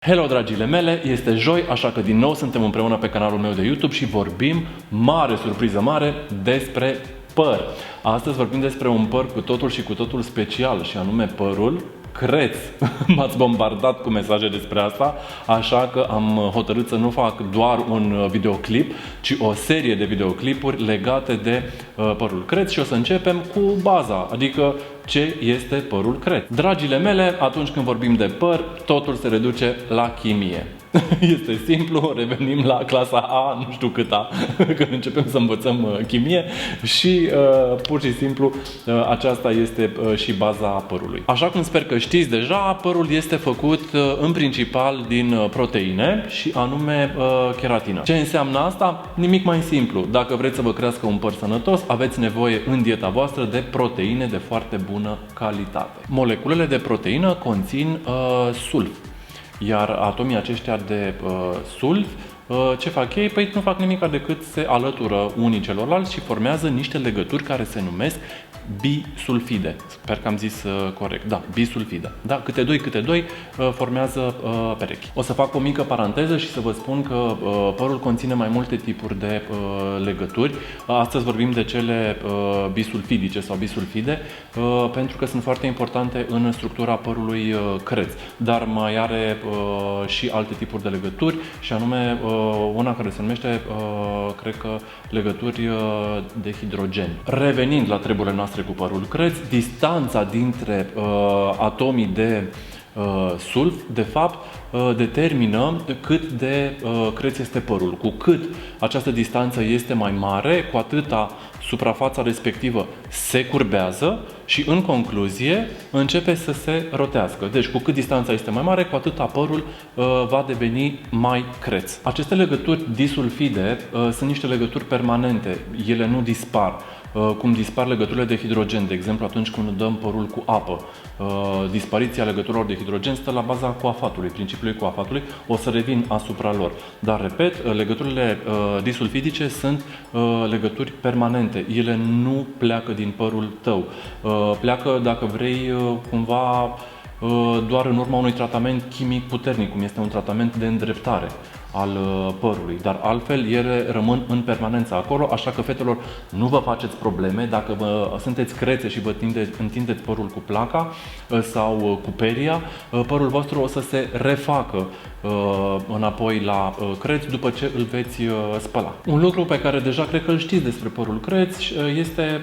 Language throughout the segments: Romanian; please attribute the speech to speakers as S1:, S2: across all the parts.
S1: Hello, dragile mele, este joi, așa că din nou suntem împreună pe canalul meu de YouTube și vorbim, mare surpriză mare, despre păr. Astăzi vorbim despre un păr cu totul și cu totul special, și anume părul creț. M-ați bombardat cu mesaje despre asta, așa că am hotărât să nu fac doar un videoclip, ci o serie de videoclipuri legate de părul creț și o să începem cu baza, adică ce este părul creț. Dragile mele, atunci când vorbim de păr, totul se reduce la chimie. Este simplu, revenim la clasa A, nu știu câta, când începem să învățăm chimie și pur și simplu aceasta este și baza părului. Așa cum sper că știți deja, părul este făcut în principal din proteine și anume keratină. Ce înseamnă asta? Nimic mai simplu. Dacă vreți să vă crească un păr sănătos, aveți nevoie în dieta voastră de proteine de foarte bună calitate. Moleculele de proteină conțin sulf. Iar atomii aceștia de sulf, ce fac ei? Păi nu fac nimic decât se alătură unii celorlalți și formează niște legături care se numesc bisulfide. Sper că am zis corect. Da, bisulfide. Da, câte doi formează perechi. O să fac o mică paranteză și să vă spun că părul conține mai multe tipuri de legături. Astăzi vorbim de cele bisulfidice sau bisulfide, pentru că sunt foarte importante în structura părului creț. Dar mai are și alte tipuri de legături, și anume una care se numește, cred că, legături de hidrogen. Revenind la treburile noastre cu părul creț, distanța dintre atomii de sulf, de fapt, determină cât de creț este părul. Cu cât această distanță este mai mare, cu atâta suprafața respectivă se curbează și, în concluzie, începe să se rotească. Deci, cu cât distanța este mai mare, cu atât părul va deveni mai creț. Aceste legături disulfide sunt niște legături permanente. Ele nu dispar. Cum dispar legăturile de hidrogen, de exemplu, atunci când dăm părul cu apă. Dispariția legăturilor de hidrogen stă la baza coafatului, principiului coafatului. O să revin asupra lor. Dar, repet, legăturile disulfidice sunt legături permanente. Ele nu pleacă din părul tău. Pleacă, dacă vrei, cumva doar în urma unui tratament chimic puternic, cum este un tratament de îndreptare al părului, dar altfel ele rămân în permanență acolo, așa că, fetelor, nu vă faceți probleme dacă sunteți crețe și vă întindeți părul cu placa sau cu peria, părul vostru o să se refacă înapoi la creț după ce îl veți spăla. Un lucru pe care deja cred că îl știți despre părul creț este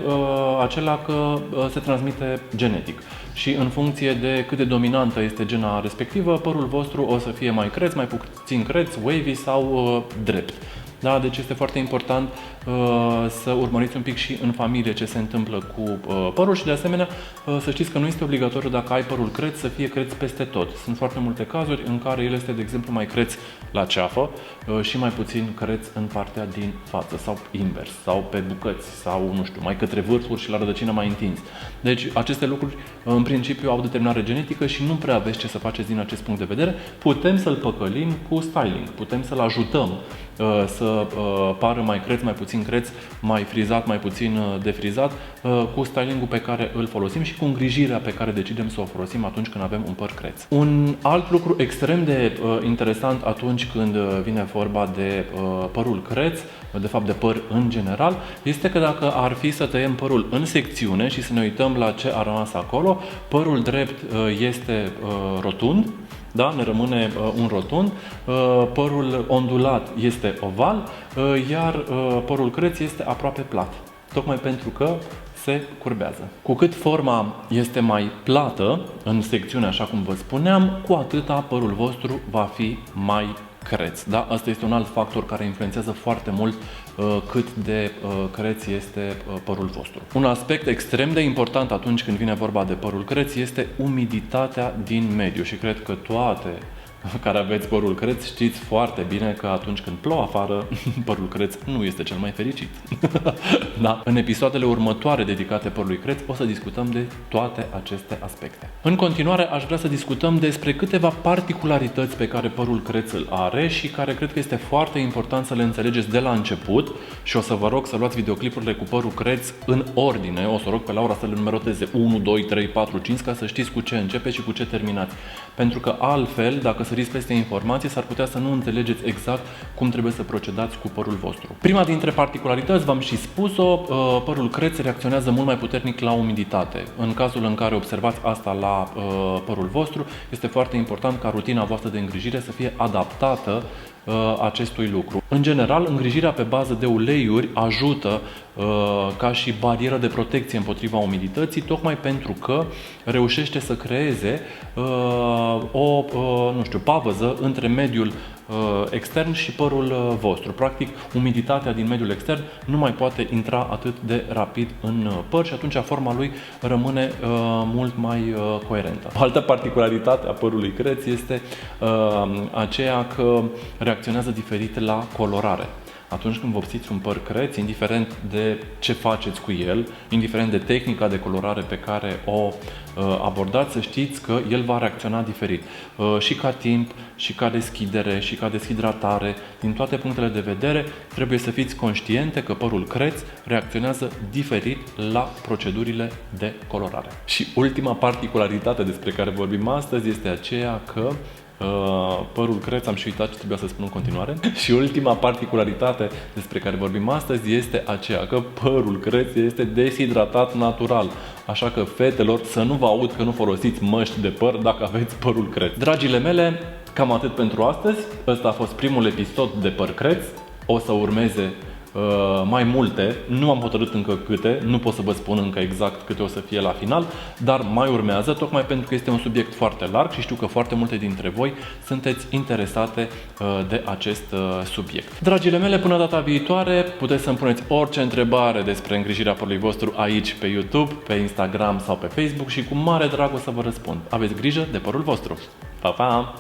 S1: acela că se transmite genetic. Și în funcție de cât de dominantă este gena respectivă, părul vostru o să fie mai creț, mai puțin creț, wavy sau drept. Da? Deci este foarte important să urmăriți un pic și în familie ce se întâmplă cu părul și, de asemenea, să știți că nu este obligatoriu, dacă ai părul creț, să fie creț peste tot. Sunt foarte multe cazuri în care el este, de exemplu, mai creț la ceafă și mai puțin creț în partea din față, sau invers, sau pe bucăți, sau, nu știu, mai către vârfuri și la rădăcină mai întins. Deci aceste lucruri, în principiu, au determinare genetică și nu prea aveți ce să faceți din acest punct de vedere. Putem să-l păcălim cu styling, putem să-l ajutăm să pară mai creț, mai puțin creț, mai frizat, mai puțin defrizat, cu stylingul pe care îl folosim și cu îngrijirea pe care decidem să o folosim atunci când avem un păr creț. Un alt lucru extrem de interesant atunci când vine vorba de părul creț, de fapt de păr în general, este că dacă ar fi să tăiem părul în secțiune și să ne uităm la ce a rămas acolo, părul drept este rotund. Da? Ne rămâne un rotund, părul ondulat este oval, iar părul creț este aproape plat, tocmai pentru că se curbează. Cu cât forma este mai plată în secțiune, așa cum vă spuneam, cu atâta părul vostru va fi mai creț. Da? Asta este un alt factor care influențează foarte mult cât de creț este părul vostru. Un aspect extrem de important atunci când vine vorba de părul creț este umiditatea din mediu și cred că toate care aveți părul creț știți foarte bine că atunci când plouă afară, părul creț nu este cel mai fericit. Da? În episoadele următoare dedicate părului creț o să discutăm de toate aceste aspecte. În continuare, aș vrea să discutăm despre câteva particularități pe care părul creț îl are și care cred că este foarte important să le înțelegeți de la început, și o să vă rog să luați videoclipurile cu părul creț în ordine. O să rog pe Laura să le numeroteze 1, 2, 3, 4, 5 ca să știți cu ce începeți și cu ce terminați. Pentru că altfel, dacă să săriți peste informații, s-ar putea să nu înțelegeți exact cum trebuie să procedați cu părul vostru. Prima dintre particularități, v-am și spus-o, părul creț reacționează mult mai puternic la umiditate. În cazul în care observați asta la părul vostru, este foarte important ca rutina voastră de îngrijire să fie adaptată acestui lucru. În general, îngrijirea pe bază de uleiuri ajută ca și barieră de protecție împotriva umidității, tocmai pentru că reușește să creeze o pavăză între mediul extern și părul vostru. Practic, umiditatea din mediul extern nu mai poate intra atât de rapid în păr și atunci forma lui rămâne mult mai coerentă. O altă particularitate a părului creț este aceea că reacționează diferit la colorare. Atunci când vopsiți un păr creț, indiferent de ce faceți cu el, indiferent de tehnica de colorare pe care o abordați, să știți că el va reacționa diferit. Și ca timp, și ca deschidere, și ca deshidratare, din toate punctele de vedere, trebuie să fiți conștiente că părul creț reacționează diferit la procedurile de colorare. Și ultima particularitate despre care vorbim astăzi este aceea că părul creț, am și uitat ce trebuia să spun în continuare. Și ultima particularitate despre care vorbim astăzi este aceea că părul creț este deshidratat natural. Așa că, fetelor, să nu vă aud că nu folosiți măști de păr dacă aveți părul creț. Dragile mele, cam atât pentru astăzi. Ăsta a fost primul episod de păr creț. O să urmeze mai multe, nu am hotărât încă câte, nu pot să vă spun încă exact câte o să fie la final, dar mai urmează, tocmai pentru că este un subiect foarte larg și știu că foarte multe dintre voi sunteți interesate de acest subiect. Dragile mele, până data viitoare, puteți să-mi puneți orice întrebare despre îngrijirea părului vostru aici pe YouTube, pe Instagram sau pe Facebook și cu mare drag o să vă răspund. Aveți grijă de părul vostru! Pa, pa!